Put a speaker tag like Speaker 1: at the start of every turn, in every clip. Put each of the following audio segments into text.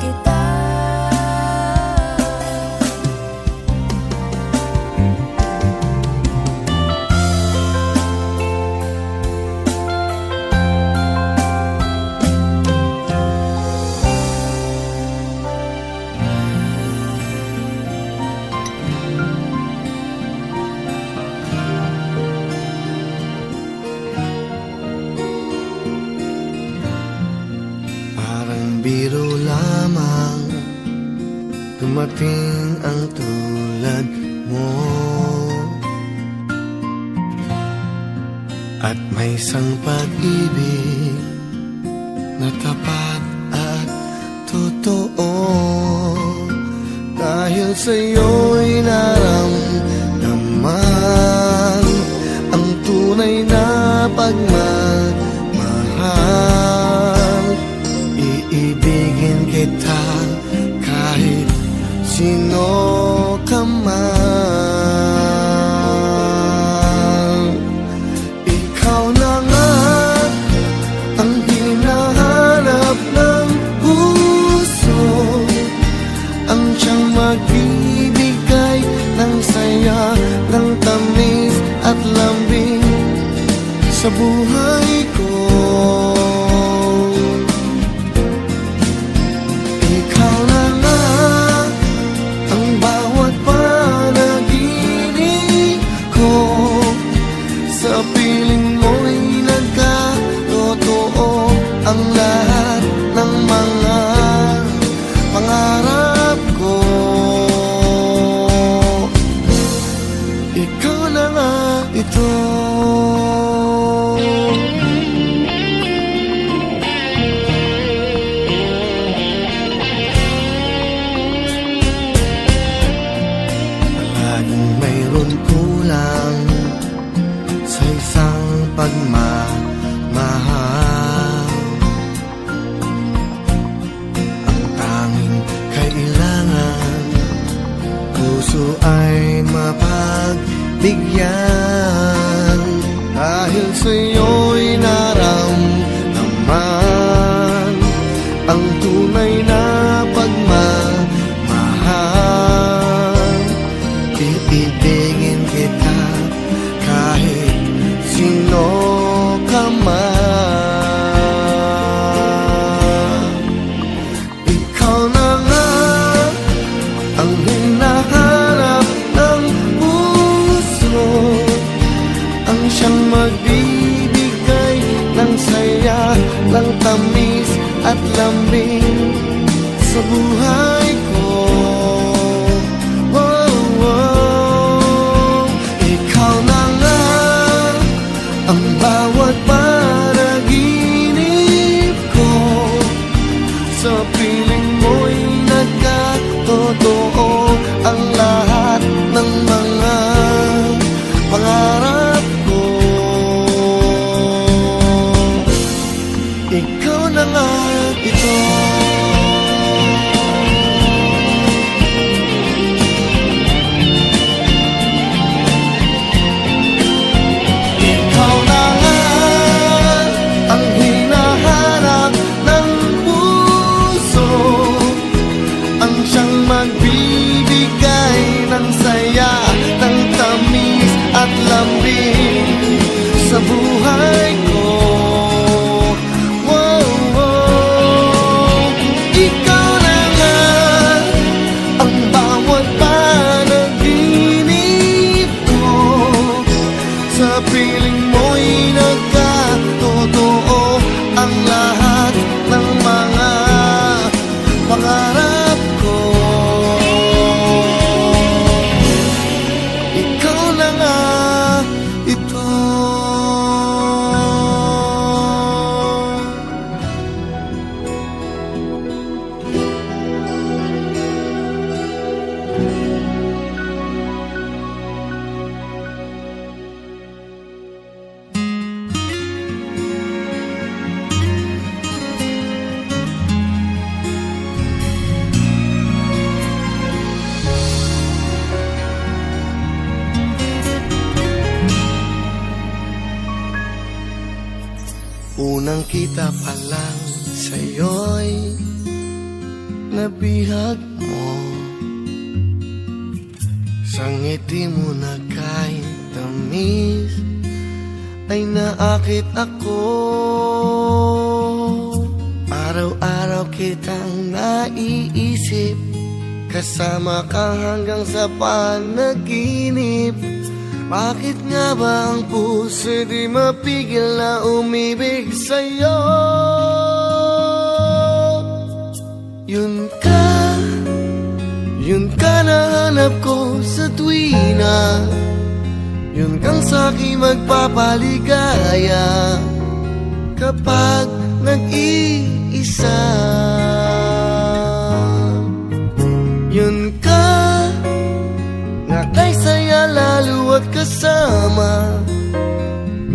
Speaker 1: kita.
Speaker 2: Biro lamang dumating ang tulad mo, at may isang pag-ibig na tapat at totoo. Dahil sa'yo'y naramdaman ang tunay na pagmamahal. Iibigin kita kahit sino ka man. Ikaw na nga ang hinahanap ng puso, ang siyang magbibigay ng saya, ng tamis at lambing sa buhay ko. Ang lahat ng mga pangarap ko, ikaw na nga ito. Laging mayroon kulang sa isang pagmamahal. Puso ay mapagbigyan, dahil sa'yo'y naramdaman ang tunay na pagmamahal. Iibigin kita kahit sino ka man. Ikaw na nga ang hinahanap ng puso, ang siyang magbibigay ng saya, ng tamis at lambing sa buhay ko. Oh, oh. Ikaw na nga ang bawat panaginip ko, sa piling mo'y nagkatotoo ang lahat ng mga pangarap ko. Ikaw na nga ito. Ikaw na nga ang hinahanap ng puso, ang siyang magbibigay ng saya, ng tamis at lambing sa buhay ko. Wow, wow. Ikaw na nga ang bawat panaginip ko, sa piling mo'y nagkatotoo ang lahat ng mga pangarap ko. Ikaw na nga ito. Unang kita pa lang sa'yo'y nabihag mo. Sa ngiti mo na kahit tamis ay naakit ako. Araw-araw kitang naiisip, kasama ka hanggang sa panaginip. Bakit nga ba ang puso di mapigil na umibig sa'yo? Yun ka na hanap ko sa tuwina. Yun kang sa'king magpapaligaya kapag nag-iisa. Yun ka na kay saya lalo at kasama,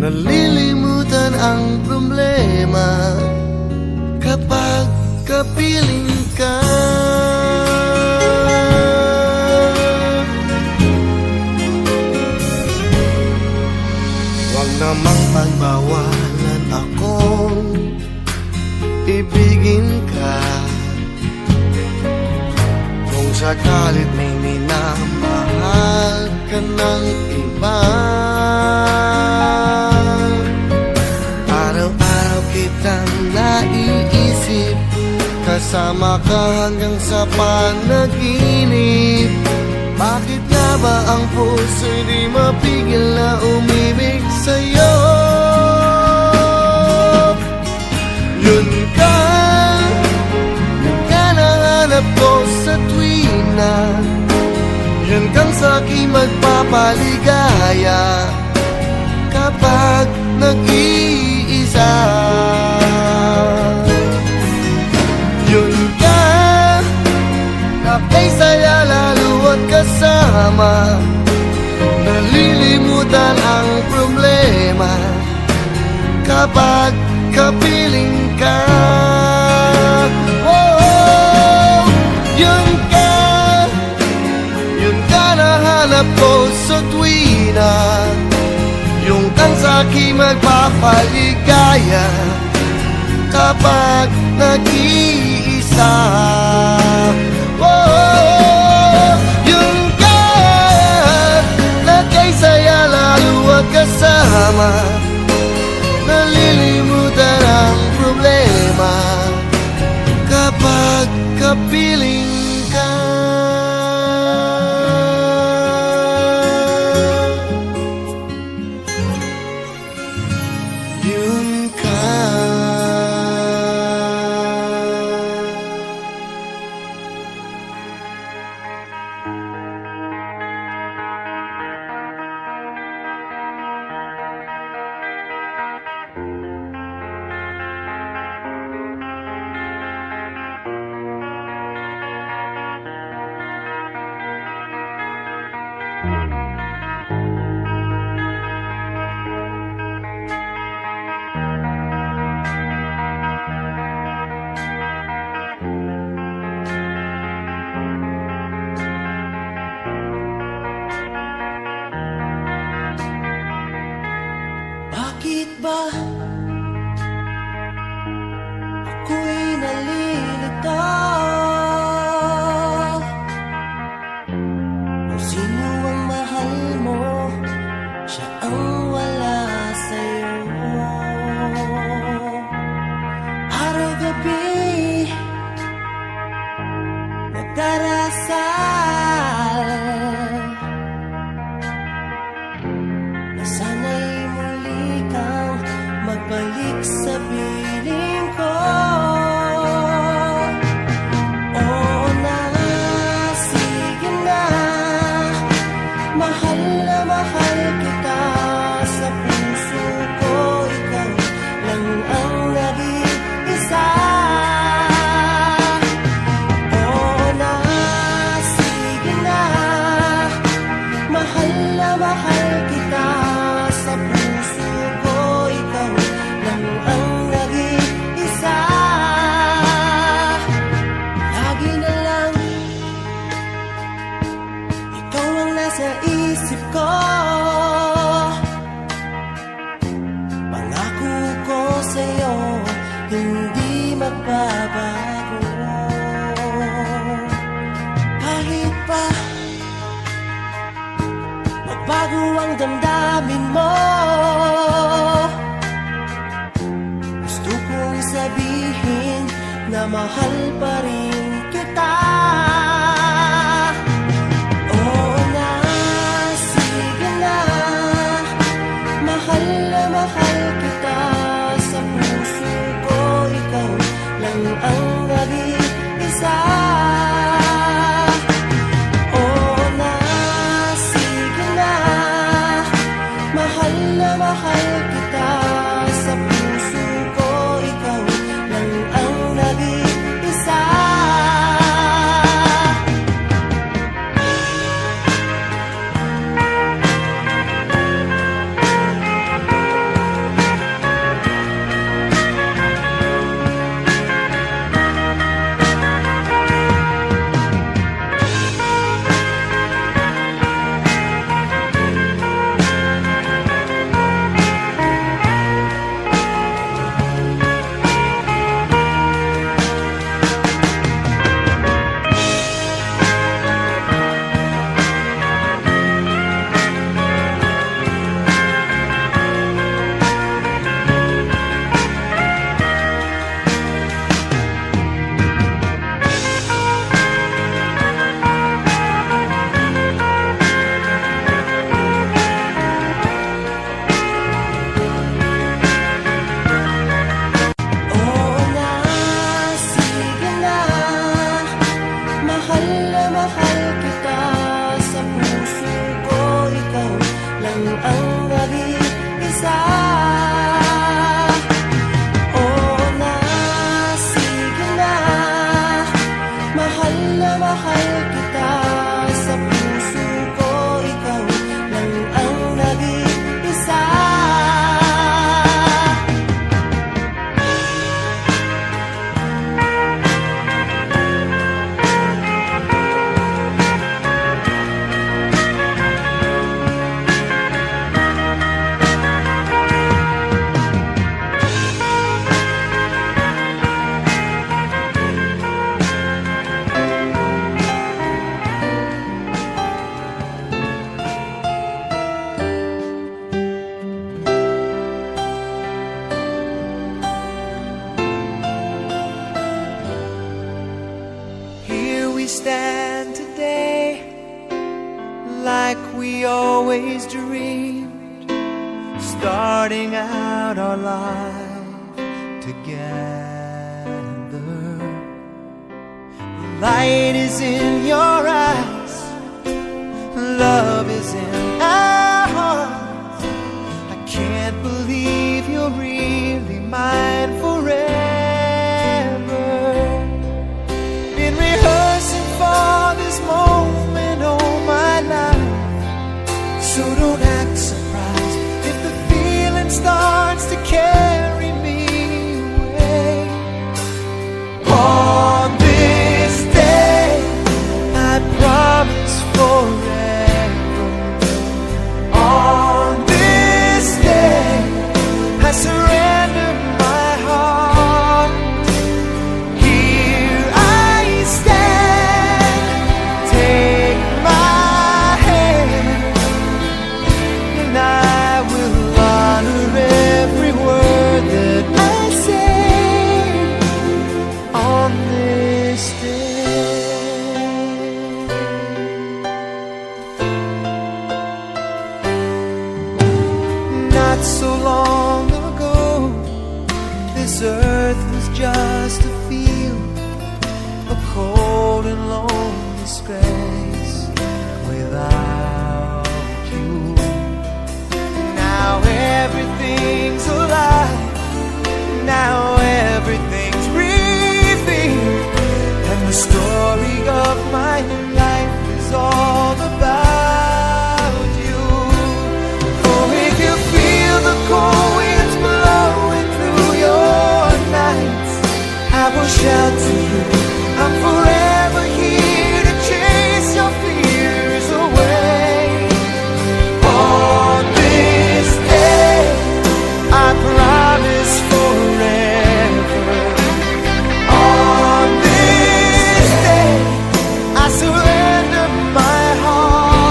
Speaker 2: nalilimutan ang problema kapag kapiling ka. Huwag namang pagbawalan akong ibigin ka. Kung sakalit may minamahal ka ng iba, araw-araw kitang naiisip, kasama ka hanggang sa panaginip. Bakit nga ba ang puso di mapigil na umibig sa'yo? Yun ka na hanap ko sa tuwina. Yun kang sa'king magpapaligaya kapag nag-iisa. Yun ka na kay saya lalo at kasama, nalilimutan ang problema kapag kapiling ka. Oh, yun ka na hanap ko sa tuwina. Yung kang sa'king magpapaligaya kapag nag-iisa. Oh, yun ka na kay saya lalo at kasama, nalilimutan ang problema kapag kapiling ka. Yun ka.
Speaker 1: Bakit ba ako'y nalilito? Kung sino ang mahal mo, siya ang wala sa'yo. Araw-gabi nagdarasal na sana'y muli kang magbalik sa piling ko. Oo na, sige na, mahal kita sa puso ko. Ikaw lang ang nag-iisa. Oo na, mahal pa rin kita. Oo na, sige na, mahal kita. Sa puso ko ikaw lang ang nag-iisa. Oo na, sige na, mahal kita. Sa puso ko ikaw lang ang nag-iisa. Ang nag-iisa. Oo na, sige na, mahal kita. Sa puso ko ikaw lang ang nag-iisa.
Speaker 3: We stand today like we always dreamed, starting out our life together. The light is in your eyes, love is in our hearts. I can't believe you're really mine forever. For this moment all my life, so don't act surprised if the feeling starts to carry me away. On this day I promise forever. On this day I surrender my heart. Here I stand, take my hand, and I will honor every word that I say on this day. Not so long ago, this earth was just a field, a cold and lonely space without you. Now everything's alive, now everything's revealed, and the story of my life is all about you. Oh, if you feel the cold winds blowing through your nights, I will shout to you, I'm forever here to chase your fears away. On this day I promise forever. On this day I surrender my heart.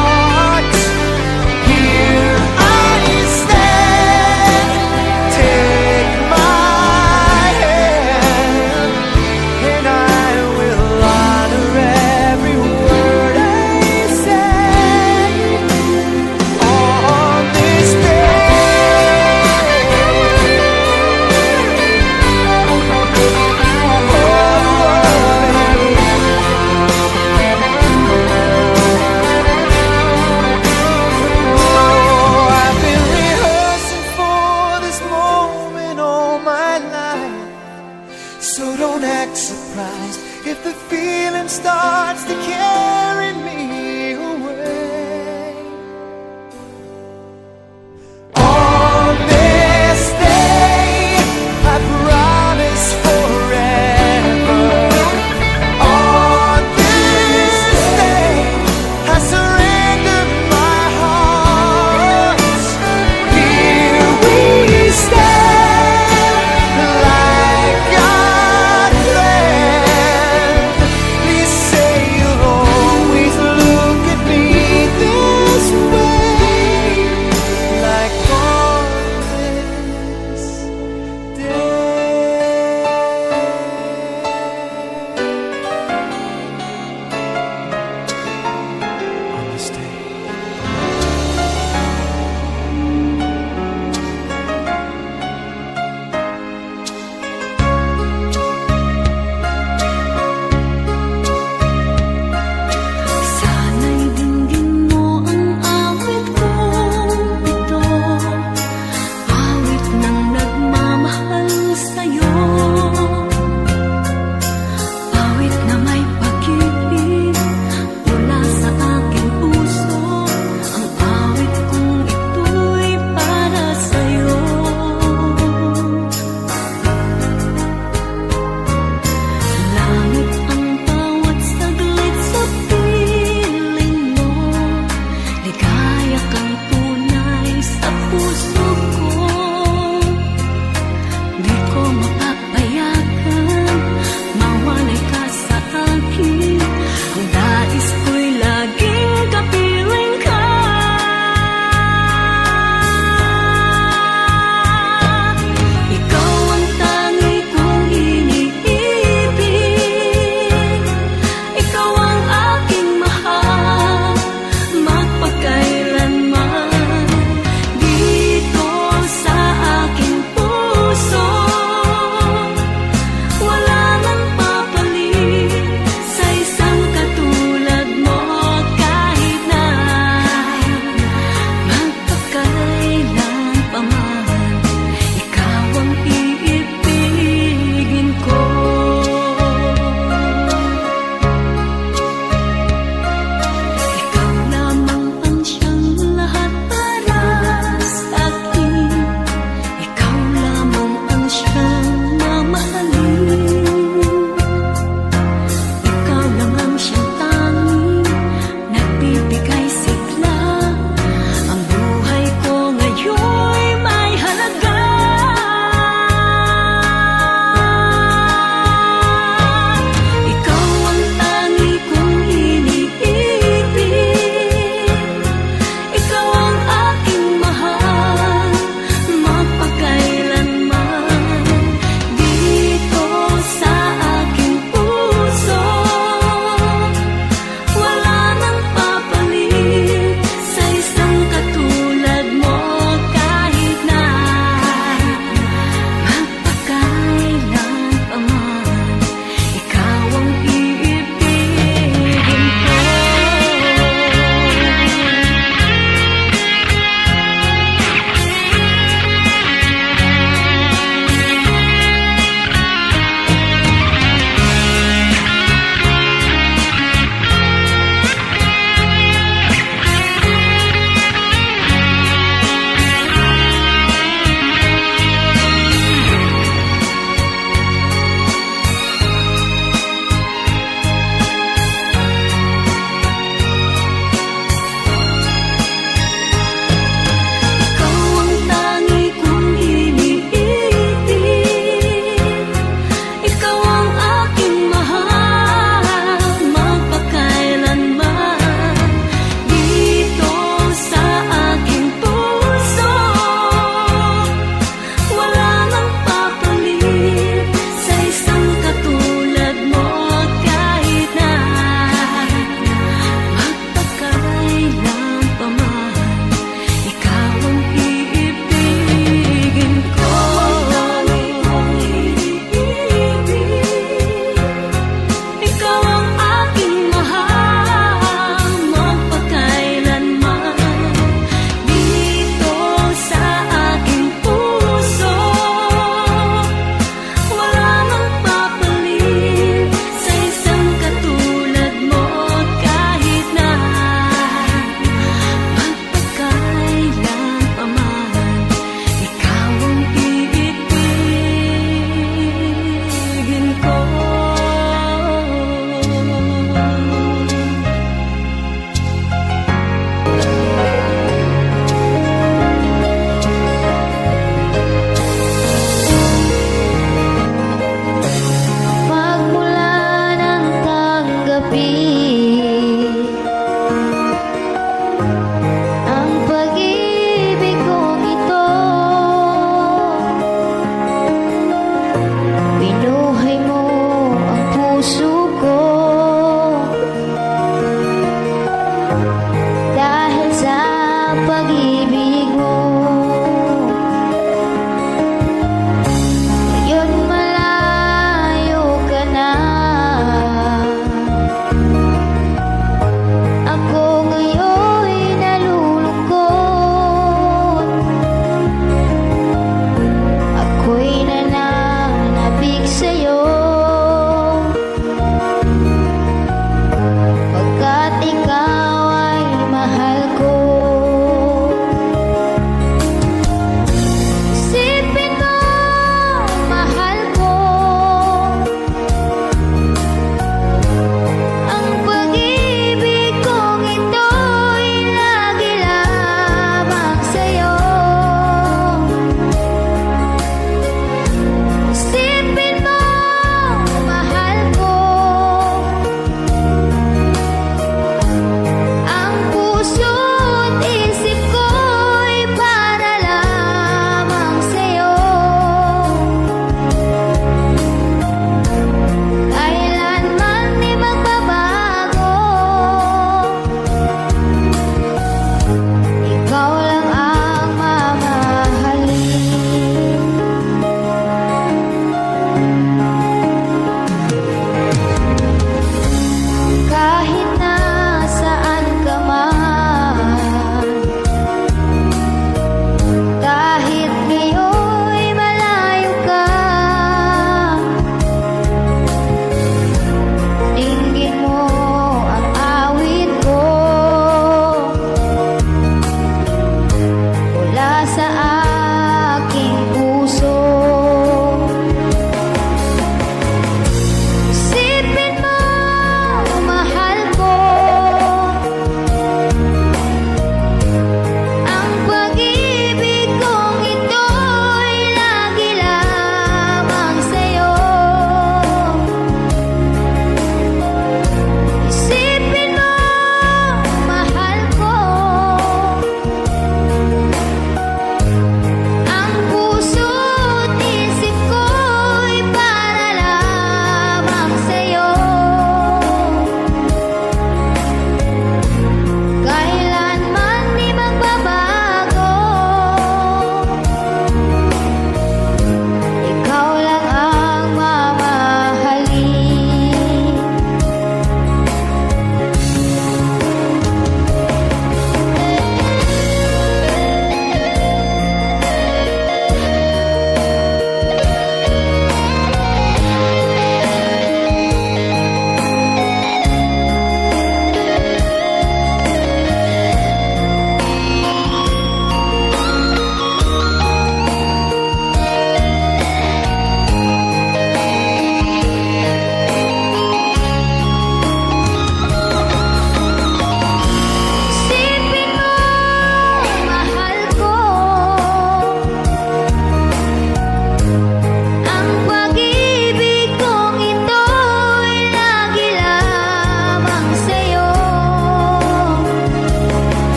Speaker 3: starts to carry me away. On this day, I promise forever. On this day, I surrender my heart. Here we stand, like God planned. Please say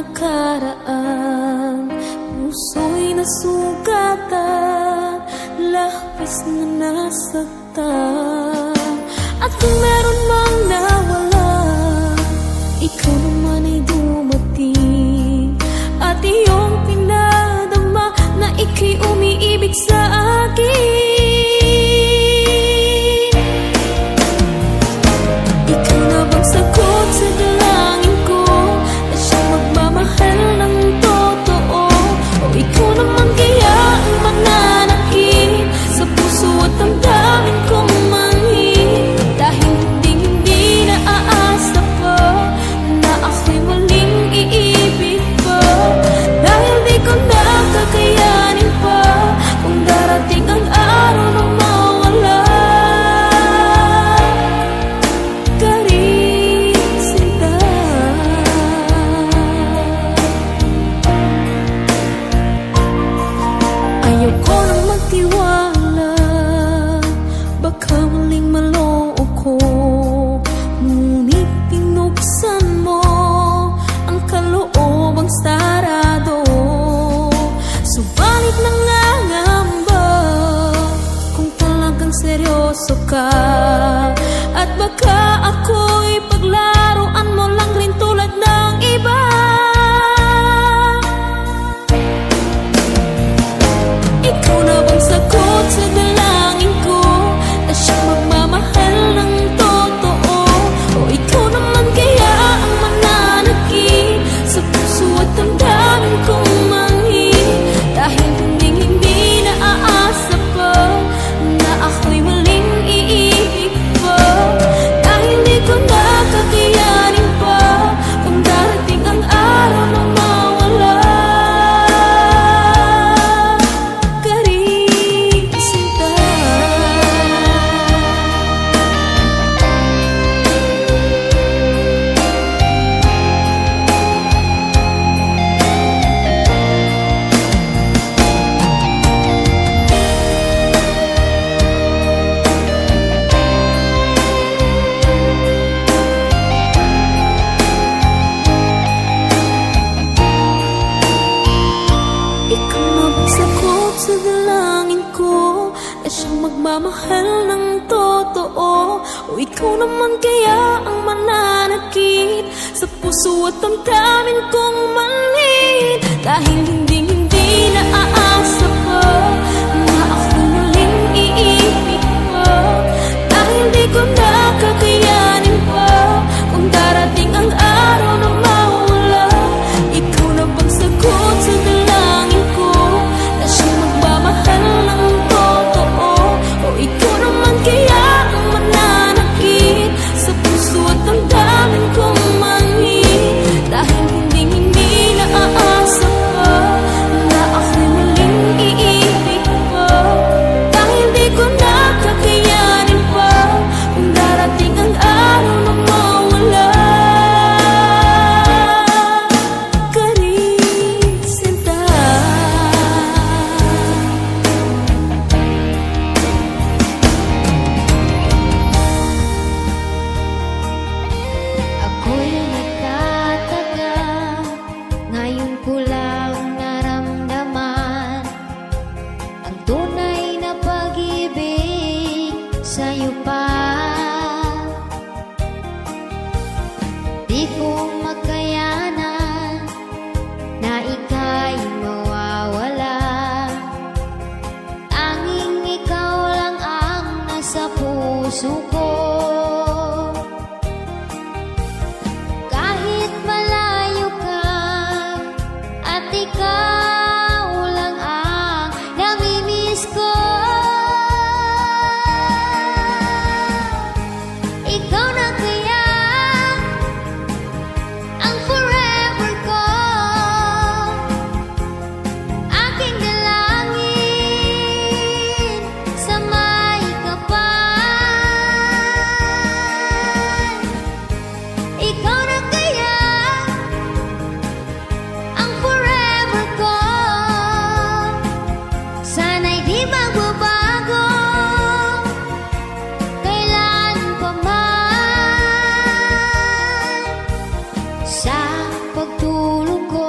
Speaker 4: nakaraan, puso'y nasugatan, labis na nasaktan. At kung meron mang nawala, ikaw naman ay dumating, at iyong pinadama na ika'y umiibig sa akin. Ikaw na bang sagot sa dalangin ko, na siyang magmamahal ng totoo? O ikaw naman kaya ang mananakit sa puso at damdamin kong manhid? Dahil hindi na aasa pa na ako'y muling iibig pa. Dahil di ko na kakayanin pa kung darating ang araw na mawala ka rin, sinta. Ayoko nang magtiwala, baka muling maloo ko. Ngunit pinuksan mo ang kaloobang sarado. Subalit nangangamba kung talagang seryoso ka, at baka ako'y paglaruan mo lang rin tulad ng iba. Ikaw na bang sagot sa dalangin ko, na siyang magmamahal ng totoo? O ikaw naman kaya ang mananakit sa puso at damdamin kong manhid? Dahil hindi na aasa pa na ako'y muling iibig pa. Dahil di ko na kakayanin pa kung darating ang araw na mawala ka rin, sinta. Ikaw na bang sagot sa dalangin ko, na siyang magmamahal ng totoo? O ikaw naman kaya ang mananakit sa puso at damdamin kong manhid? Dahil hindi na aasa pa na ako'y muling iibig pa. Dahil di ko na kakayanin pa kung darating ang araw na mawala. Ikaw na bang sagot sa dalangin ko, na siyang magmamahal ng totoo? O ikaw naman kaya ang mananakit sa puso at damdamin kong manhid? Dahil hindi na aasa pa na ako'y muling iibig pa. Dahil di ko na kakayanin pa kung darating ang araw na mawala ka rin, sinta.
Speaker 5: Ako'y nagtataka, ngayon ko lang naramdaman ang tunay na pag-ibig sa'yo pa. Di ko makayanan na ika'y mawawala. Tanging ikaw lang ang nasa puso ko. Kahit malayo ka, at ikaw lang ang namimiss ko. Ikaw na kaya ang forever ko, aking dalangin sa may kapal. Ikaw na kaya ang forever ko, sana'y di magbabago kailan pa man. Sa pagtulog ko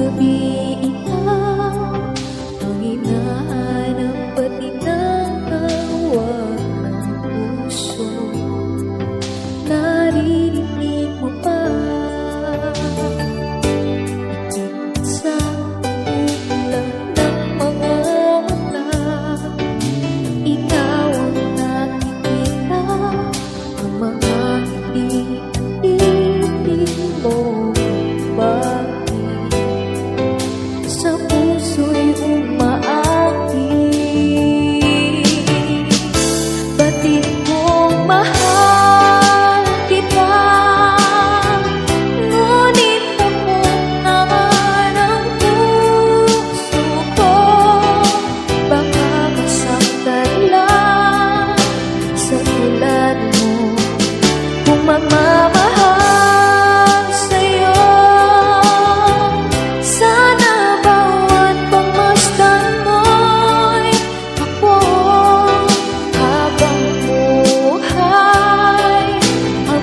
Speaker 4: gabi ikaw ang hinahanap at inaawa ng puso. Naririnig mo ba? Sa ulan ng mga mata, ikaw ang nakikita, ang mga ngiti mo. Bakit sa puso'y umaakit? Batid kong mahal kita, ngunit ako naman ang puso ko. Baka masaktan lang sa tulad mo kung magmamahal.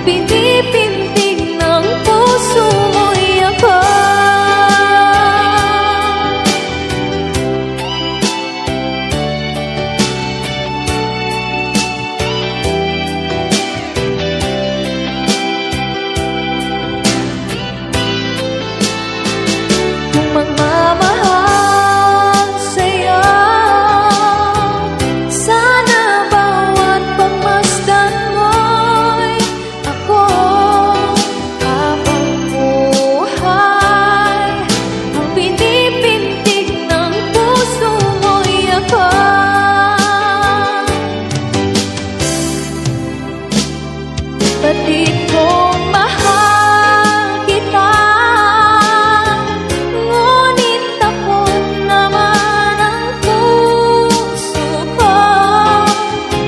Speaker 4: Pinipintig ng puso mo'y ako. Kung magmamahal sa'yo, sana bawat pagmasdan mo'y ako. Habang buhay, ang pinipintig ng puso mo'y ako. Batid kong mahal kita, ngunit ako naman ang puso ko.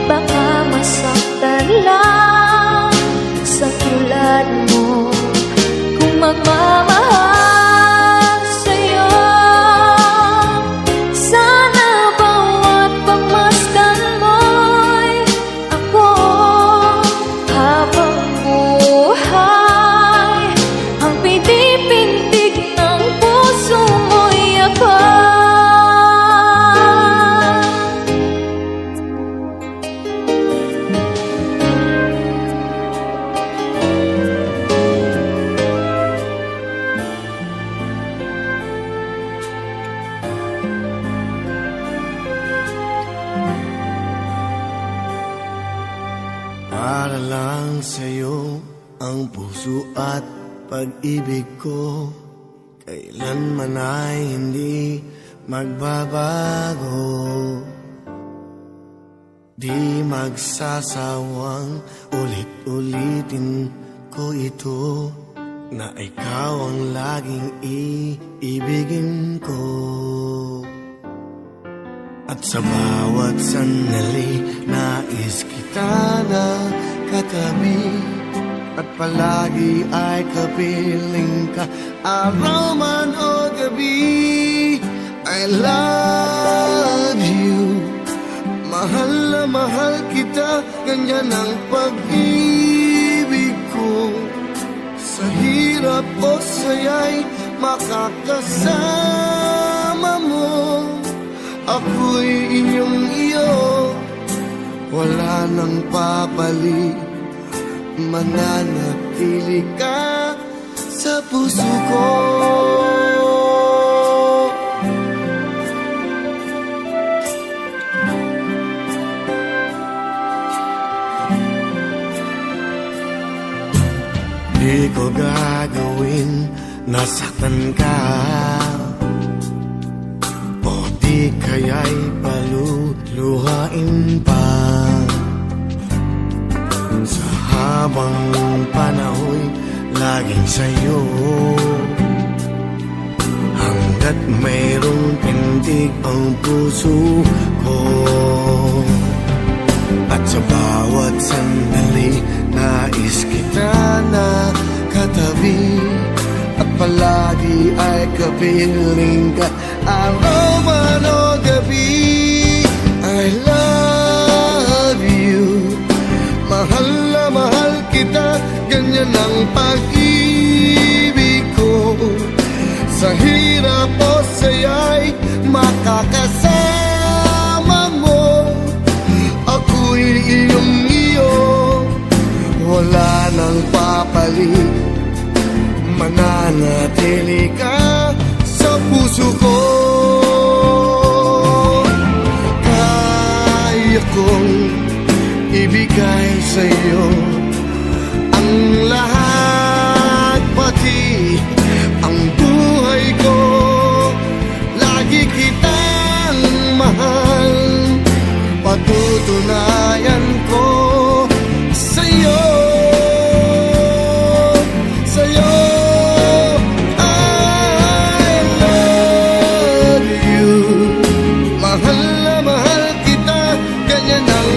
Speaker 4: Baka masaktan lang sa tulad mo kung magmamahal sa'yo. Sana bawat pagmasdan mo'y ako. Habang buhay, ang pinipintig ng puso mo'y ako.
Speaker 2: Para lang sa'yo ang puso at pag-ibig ko, kailanman ay hindi magbabago. Di magsasawang ulit-ulitin ko ito, na ikaw ang laging iibigin ko. At sa bawat sandali, nais kita na katabi, at palagi ay kapiling ka, araw man o gabi. I love you, mahal na mahal kita, ganyan ang pag-ibig ko. Sa hirap o saya'y makakasama mo. Ako'y iyong iyo, wala nang papalit, mananatili ka sa puso ko. Di ko gagawin, nasaktan ka, di kaya'y paluluhain pa. Sa habang panahoy, laging sa'yo, hanggat mayroong tindig ang puso ko. At sa bawat sandali, nais kita na katabi, at palagi ay kapiling ka, araw man o gabi. I love you, mahal na mahal kita, ganyan ang pag-ibig ko. Sa Sa hirap o saya'y makakasama mo. Ako'y iyong-iyo, wala nang papalit. Mananatili ka sa puso ko. Kaya kong ibigay sa'yo ang lahat, pati ang buhay ko. Lagi kitang mahal, patutunayan ko sa'yo.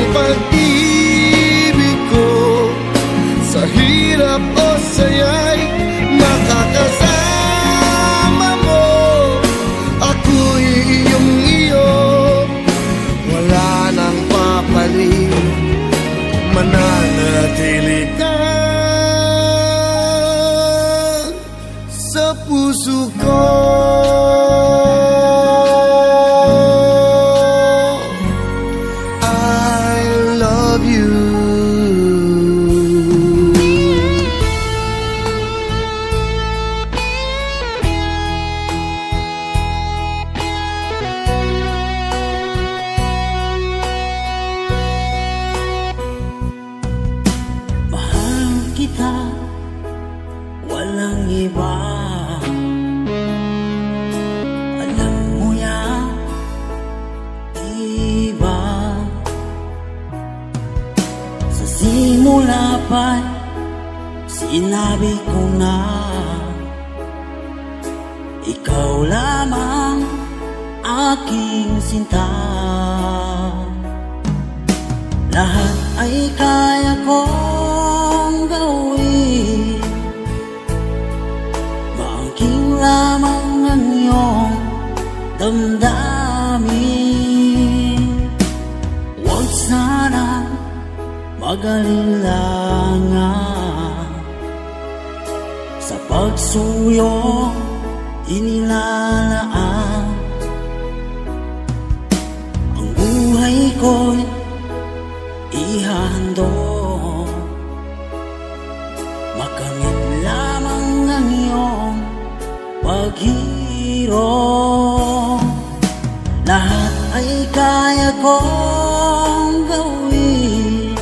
Speaker 2: Pag-ibig ko sa hirap o saya'y makakasama mo. Ako'y iyong-iyo, wala nang papalit. Mananatili ka sa puso ko.
Speaker 1: Walang iba, alam mo yan, diba? Sa simula pa, sinabi ko na ikaw lamang aking sinta. Lahat ay kaya kong gawin, lamang ang iyong damdamin. Huwag sana mag-alilangan sa pagsuyo inilalaan. Ang buhay ko'y ihahandog, makamit lamang ang iyong paghirap. Lahat ay kaya kong gawin,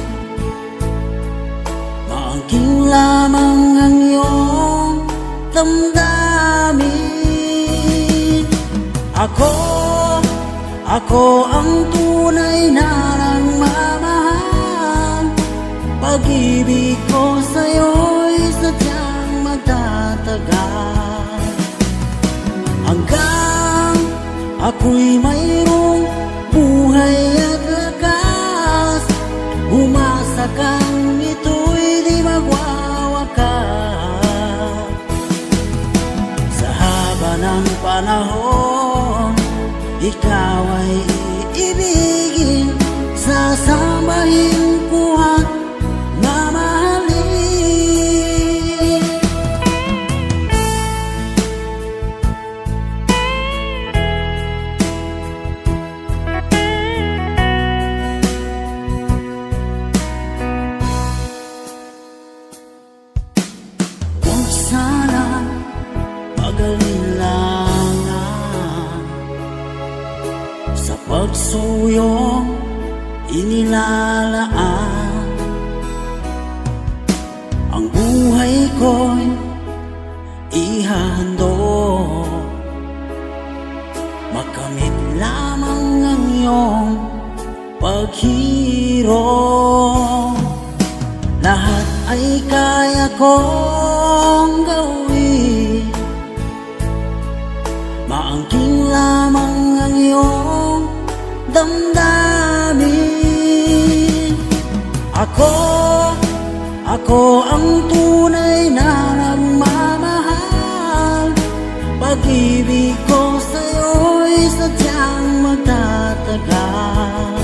Speaker 1: maangking lamang ang iyong damdamin. Ako ang tunay na nagmamahal. Pag-ibig ko sa'yo'y sadyang magtatagal, hanggang ako'y mayroong buhay at lakas. Umasa kang ito'y di magwawakas. Sa haba ng panahon, ikaw ay iibigin, sasamahin ko at mamahalin. Huwag sana mag-alilangan sa pagsuyong inilalaan. Ang buhay ko'y ihahandog, makamit lamang ang iyong paghirap. Lahat ay kaya kong gawin, maangking lamang ang iyong damdamin. Ako ang tunay na nagmamahal. Pag-ibig ko sa'yo'y sadyang magtatagal,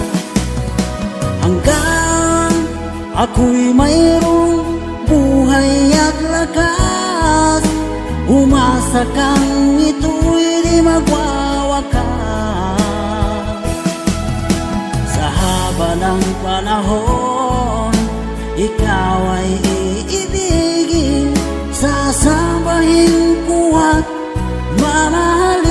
Speaker 1: hanggang ako'y mayroong buhay at lakas. Umasa kang ito panahon, ikaw ay iibigin, sasambahin ko at mamahalin.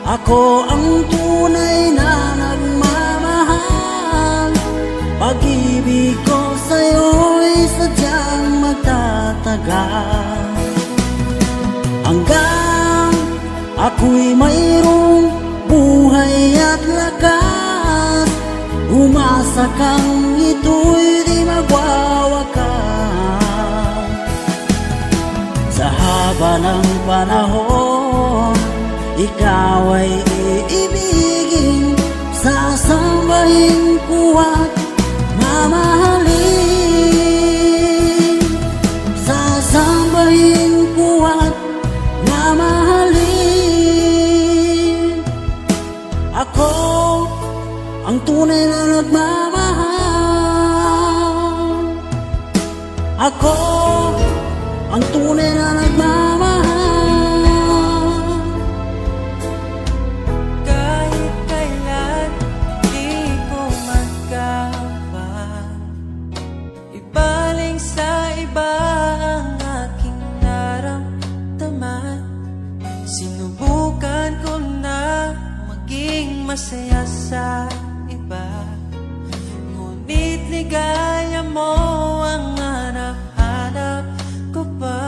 Speaker 1: Ako ang tunay na nagmamahal. Pag-ibig ko sa'yo'y sadyang magtatagal, hanggang ako'y mayroong buhay at lakas. Umasa kang ito'y di magwawakas. Sa haba ng panahon, ikaw ay iibigin, sasambahin ko at mamahalin. Sasambahin ko at mamahalin. Ako ang tunay na nagmamahal. Ako ang tunay na nagmamahal.
Speaker 3: Sinubukan ko na maging masaya sa iba, ngunit ligaya mo ang hanap-hanap ko pa.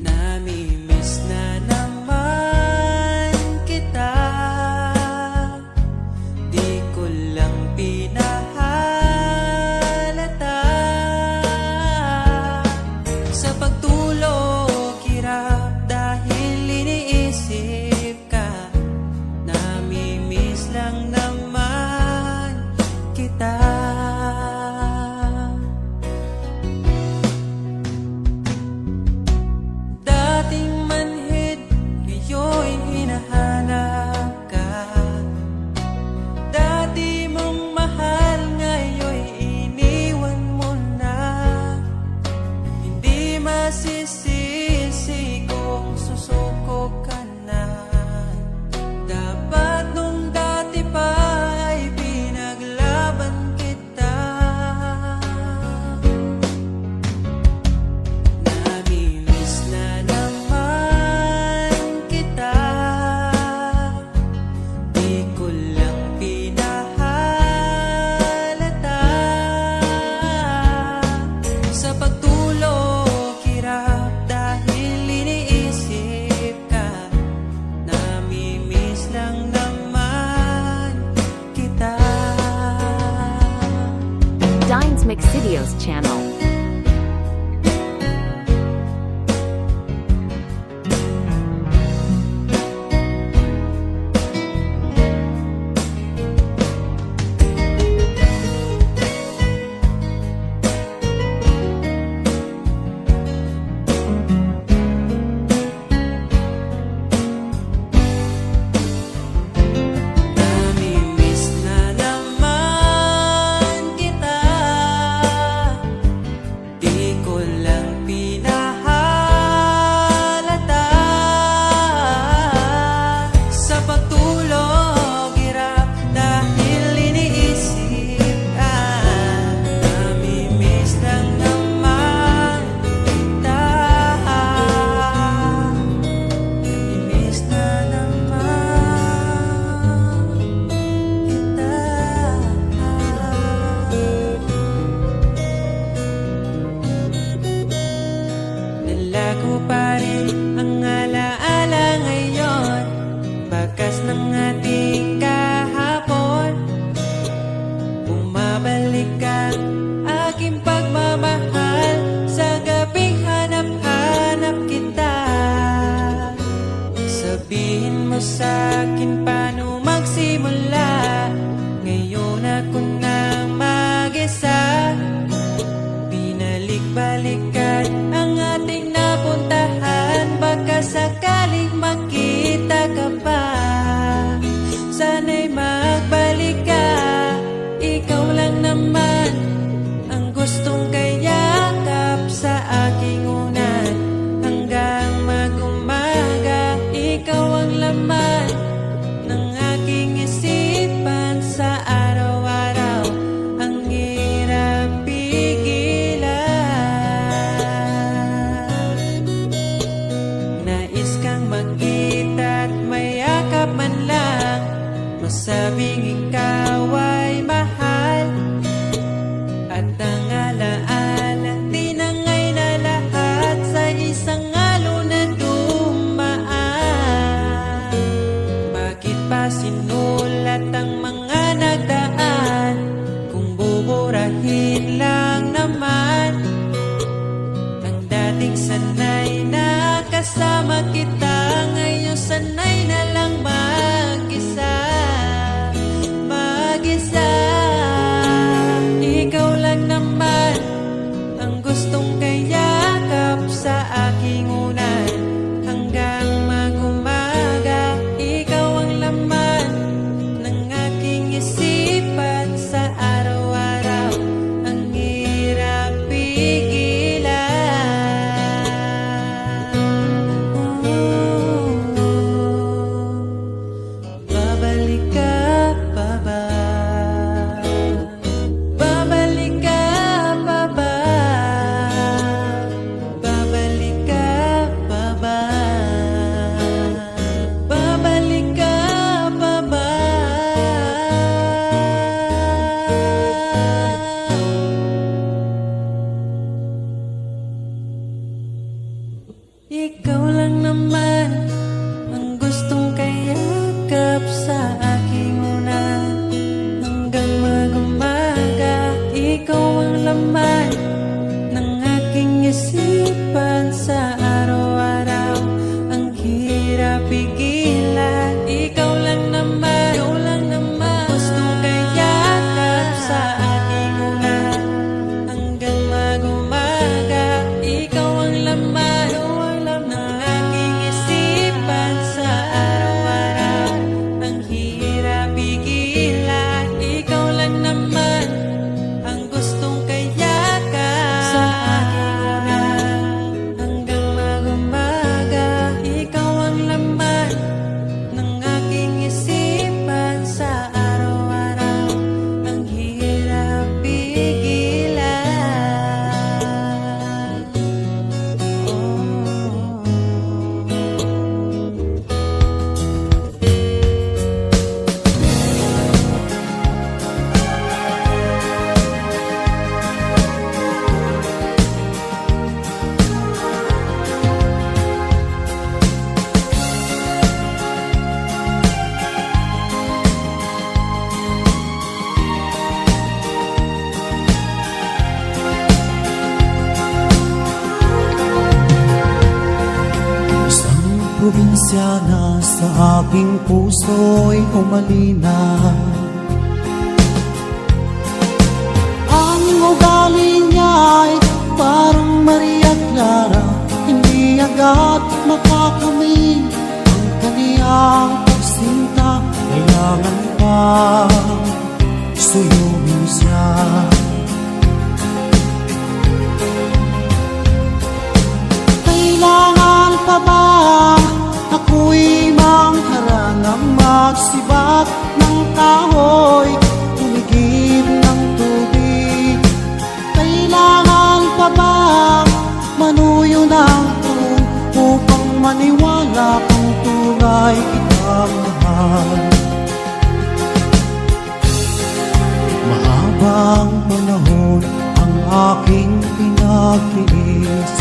Speaker 3: Namimiss na naman kita, di ko lang pinahalata. Sa pagtulog, hirap dahil iniisip ka. Namimiss lang naman kita. Dating manhid, ngayon hinahanap ka. Dati mong mahal, ngayon iniwan mo na. Hindi masisisi kung susuko ka na. Dapat nung dati pa ay pinaglaban kita. Namimiss na naman kita, di ko lang pinahalata. Sa pagtulog, hirap dahil iniisip ka. Namimiss lang naman kita.
Speaker 6: Dines Mixidios channel.
Speaker 3: Namimiss na naman kita, di ko lang pinahalata. Sa pagtulog, hirap dahil iniisip ka. Namimiss lang naman kita. Namimiss na naman kita. Nalago pa rin ang alaala ngayon, bakas ng ating kahapon. Bumabalik ang aking pagmamahal sa gabing hanap-hanap kita. Sabihin mo sa'kin paano magsimula, ngayon ako nang mag-isa. Binalik-balikan ang ating napuntahan, baka sakaling makita ka pa. probinsyana sa aking puso'y humalina. Ang ugali niya'y parang Maria Clara, hindi agad makakamit ang kaniyang pagsinta. Kailangan pa suyuin siya. Kailangan pa ba ako'y mangharanang magsibak ng kahoy, tumigib ng tubig? Kailangan pa ba manuyo ng taon upang maniwala kung tunay kitang mahal? Mahabang panahon ang aking pinagtiis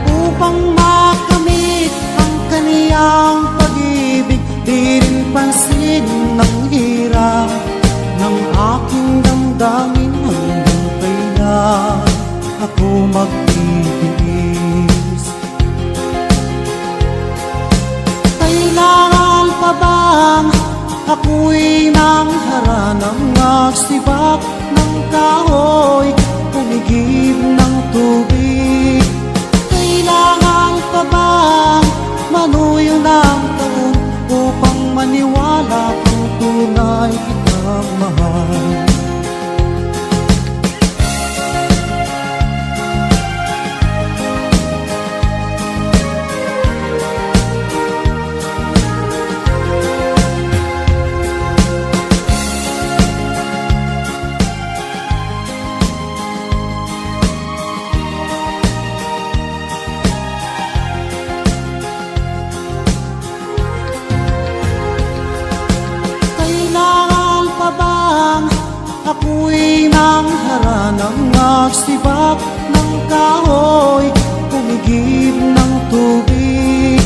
Speaker 3: upang makamit ang kaniyang pag-ibig. Di rin pansin ng hirap ng aking damdamin hanggang kailan ako magtitiis. Kailangan pa bang ako'y mangharanang magsibak ng kahoy, tumigib ng tubig? Kailangan pa bang manuyo ng taon upang maniwala kung tunay kitang mahal? Ako'y mangharanang magsibak ng kahoy, tumigib ng tubig.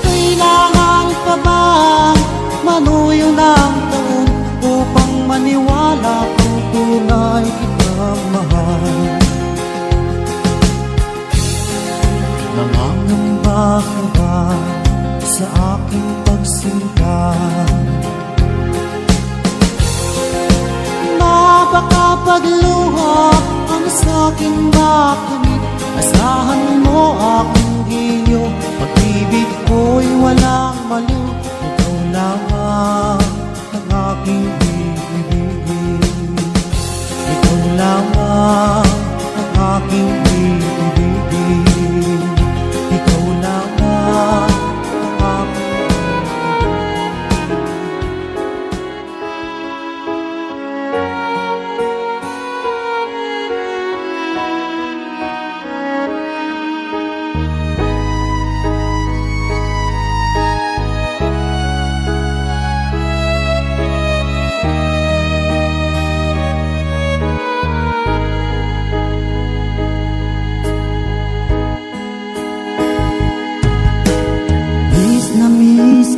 Speaker 3: Kailangan pa bang manuyo ng taon upang maniwala kung tunay kitang mahal? Nangangamba ka ba sa aking pagsinta? Baka pagluha ang sa'king makamit, asahan mo aking giyo. Pag-ibig ko'y walang maliw, ikaw lamang ang aking ibigin. Ikaw lamang ang aking ibigin. Ikaw lamang ang aking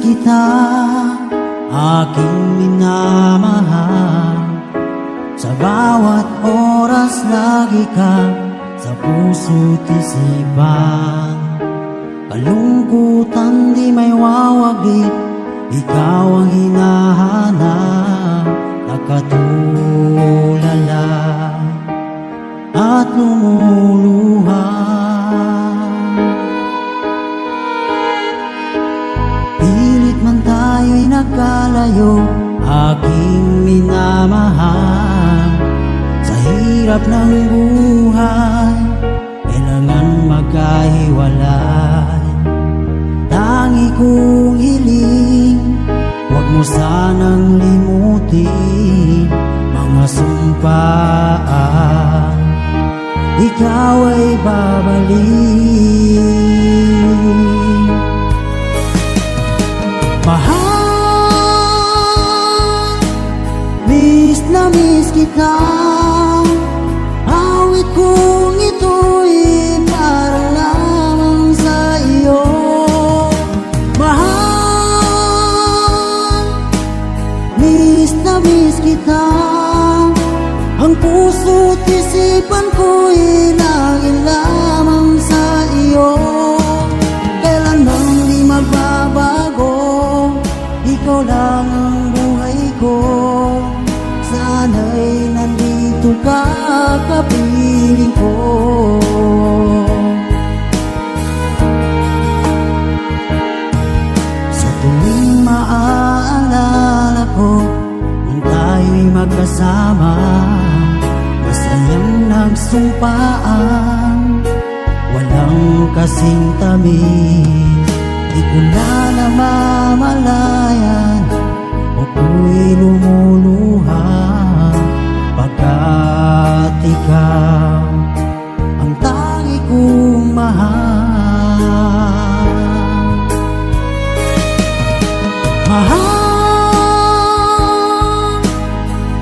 Speaker 3: kita, aking minamahal. Sa bawat oras lagi ka sa puso't isipan. Kalungkutan di may wawaglit, ikaw ang hinahanap. Nakatulala at lumuluha. Pilit man tayo'y nagkalayo, aking minamahal. Sa hirap ng buhay, kailangan magkahiwalay. Tangi kong hiling, huwag mo sanang limutin mga sumpaan. Ikaw ay babalik. Mahal, miss na miss kita. Awit kong ito'y para lamang sa iyo. Mahal, miss na miss kita. Ang puso't isipan ko'y lagi lamang sa
Speaker 1: iyo. Kailanman di magbabago, ikaw lang ang buhay ko. Sana'y nandito ka, kapiling ko. Sa tuwing maaalala ko nung tayo'y magkasama, masayang nagsumpaan, walang kasing tamis. Di ko na namamalayan, ako'y lumuluha, pagkat ikaw ang tangi kong mahal. Mahal,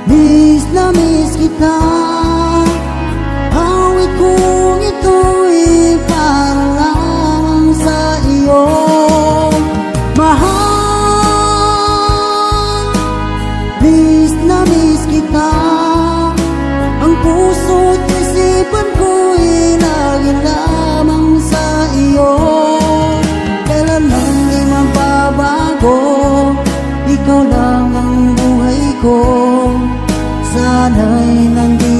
Speaker 1: miss na miss kita. Awit kong ito'y para lang sa iyo. Mahal, miss na miss kita. Ang puso't isipan ko'y lagi lamang sa iyo. Kailanman di magbabago, ikaw lang ang buhay ko. Sana'y nandito